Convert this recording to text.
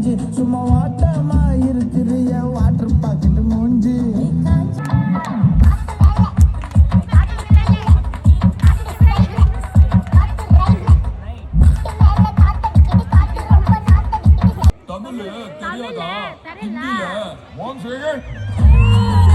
மூஞ்சி சும்மா வாட்டமா இருக்கிறிய water packet மூஞ்சி தமிழ் தெரியாதா? ஹிந்தில 1 செகண்ட்